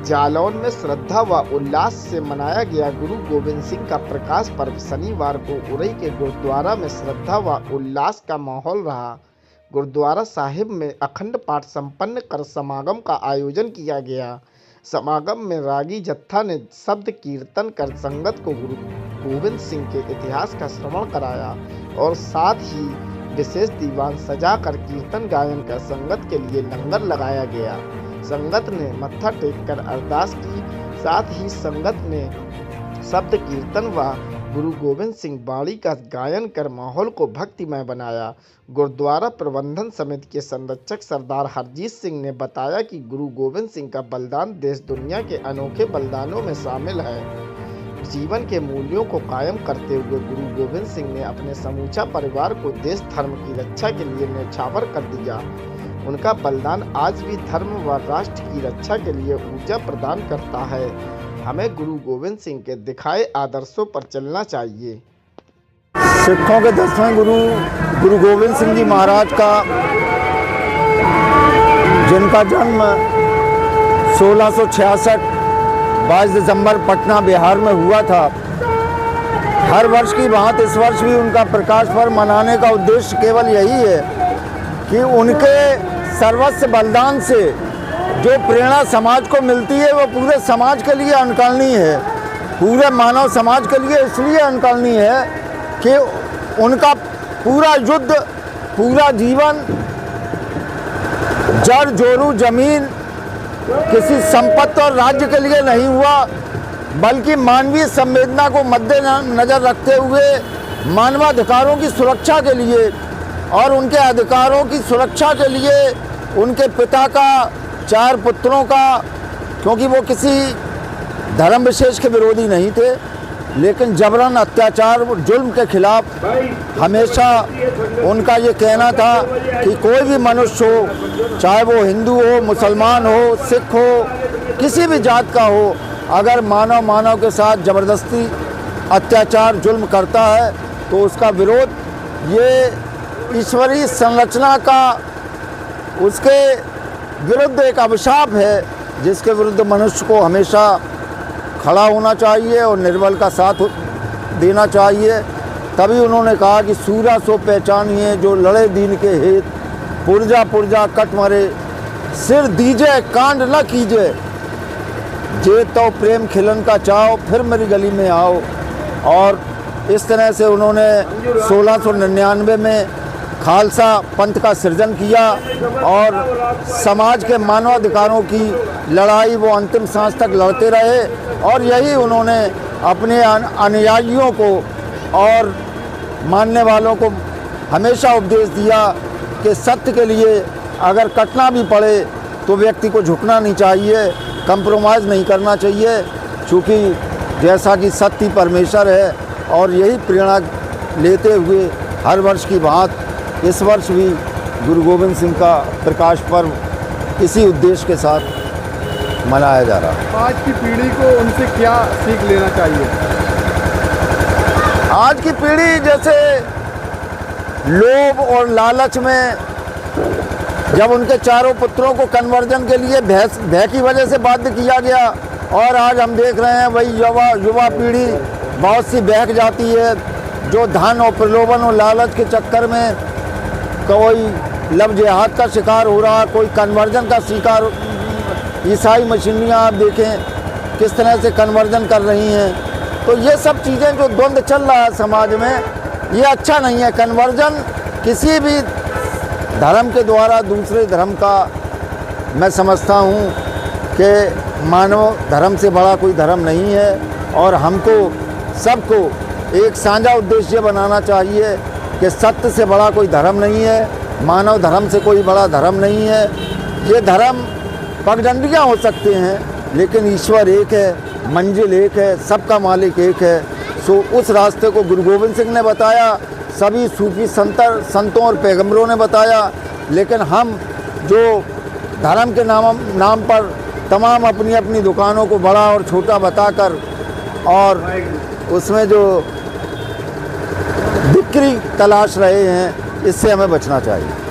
जालौन में श्रद्धा व उल्लास से मनाया गया गुरु गोविंद सिंह का प्रकाश पर्व। शनिवार को उरई के गुरुद्वारा में श्रद्धा व उल्लास का माहौल रहा। गुरुद्वारा साहिब में अखंड पाठ संपन्न कर समागम का आयोजन किया गया। समागम में रागी जत्था ने शब्द कीर्तन कर संगत को गुरु गोविंद सिंह के इतिहास का श्रवण कराया और साथ ही विशेष दीवान सजा कर कीर्तन गायन कर संगत के लिए लंगर लगाया गया। संगत ने मत्था टेककर अरदास की। साथ ही संगत ने शब्द कीर्तन व गुरु गोविंद सिंह वाणी का गायन कर माहौल को भक्तिमय बनाया। गुरुद्वारा प्रबंधन समिति के संरक्षक सरदार हरजीत सिंह ने बताया कि गुरु गोविंद सिंह का बलिदान देश दुनिया के अनोखे बलिदानों में शामिल है। जीवन के मूल्यों को कायम करते हुए गुरु गोविंद सिंह ने अपने समूचा परिवार को देश धर्म की रक्षा के लिए न्यौछावर कर दिया। उनका बलिदान आज भी धर्म व राष्ट्र की रक्षा के लिए ऊर्जा प्रदान करता है। हमें गुरु गोविंद सिंह के दिखाए आदर्शों पर चलना चाहिए। सिखों के 10वें गुरु गोविंद सिंह जी महाराज का, जिनका जन्म 1666 22 दिसंबर पटना बिहार में हुआ था, हर वर्ष की भांति इस वर्ष भी उनका प्रकाश पर्व मनाने का उद्देश्य केवल यही है कि उनके सर्वस्व बलिदान से जो प्रेरणा समाज को मिलती है वो पूरे समाज के लिए अनुकरणीय है। पूरे मानव समाज के लिए इसलिए अनुकरणीय है कि उनका पूरा युद्ध, पूरा जीवन जड़ जोरू जमीन किसी संपत्ति और राज्य के लिए नहीं हुआ, बल्कि मानवीय संवेदना को मद्देनजर रखते हुए मानवाधिकारों की सुरक्षा के लिए और उनके अधिकारों की सुरक्षा के लिए उनके पिता का, 4 पुत्रों का, क्योंकि वो किसी धर्म विशेष के विरोधी नहीं थे, लेकिन जबरन अत्याचार जुल्म के खिलाफ हमेशा उनका ये कहना था कि कोई भी मनुष्य हो, चाहे वो हिंदू हो, मुसलमान हो, सिख हो, किसी भी जात का हो, अगर मानव के साथ ज़बरदस्ती अत्याचार जुल्म करता है तो उसका विरोध ये ईश्वरीय संरचना का उसके विरुद्ध एक अभिशाप है, जिसके विरुद्ध मनुष्य को हमेशा खड़ा होना चाहिए और निर्बल का साथ देना चाहिए। तभी उन्होंने कहा कि सूरा सो पहचानिए जो लड़े दीन के हित, पुरजा पुरजा कट मरे, सिर दीजे कांड न कीजिए, जे तो प्रेम खिलन का चाहो फिर मेरी गली में आओ। और इस तरह से उन्होंने 1699 में खालसा पंथ का सृजन किया और समाज के मानवाधिकारों की लड़ाई वो अंतिम सांस तक लड़ते रहे। और यही उन्होंने अपने अनुयायियों को और मानने वालों को हमेशा उपदेश दिया कि सत्य के लिए अगर कटना भी पड़े तो व्यक्ति को झुकना नहीं चाहिए, कंप्रोमाइज़ नहीं करना चाहिए, क्योंकि जैसा कि सत्य परमेश्वर है। और यही प्रेरणा लेते हुए हर वर्ष की बात इस वर्ष भी गुरु गोविंद सिंह का प्रकाश पर्व इसी उद्देश्य के साथ मनाया जा रहा है। आज की पीढ़ी को उनसे क्या सीख लेना चाहिए? आज की पीढ़ी जैसे लोभ और लालच में जब उनके 4 पुत्रों को कन्वर्जन के लिए भय की वजह से बाध्य किया गया, और आज हम देख रहे हैं वही युवा पीढ़ी बहुत सी बहक जाती है, जो धन और प्रलोभन और लालच के चक्कर में कोई लव जिहाद का शिकार हो रहा, कोई कन्वर्जन का शिकार। ईसाई मशीनियाँ आप देखें किस तरह से कन्वर्जन कर रही हैं। तो ये सब चीज़ें जो द्वंद्व चल रहा है समाज में, ये अच्छा नहीं है। कन्वर्जन किसी भी धर्म के द्वारा दूसरे धर्म का, मैं समझता हूँ कि मानव धर्म से बड़ा कोई धर्म नहीं है। और हमको सबको एक साझा उद्देश्य बनाना चाहिए कि सत्य से बड़ा कोई धर्म नहीं है, मानव धर्म से कोई बड़ा धर्म नहीं है। ये धर्म पगडंडियाँ हो सकते हैं, लेकिन ईश्वर एक है, मंजिल एक है, सबका मालिक एक है। सो उस रास्ते को गुरु गोविंद सिंह ने बताया, सभी सूफी संतों और पैगंबरों ने बताया। लेकिन हम जो धर्म के नाम पर तमाम अपनी अपनी दुकानों को बड़ा और छोटा बताकर और उसमें जो बिक्री तलाश रहे हैं, इससे हमें बचना चाहिए।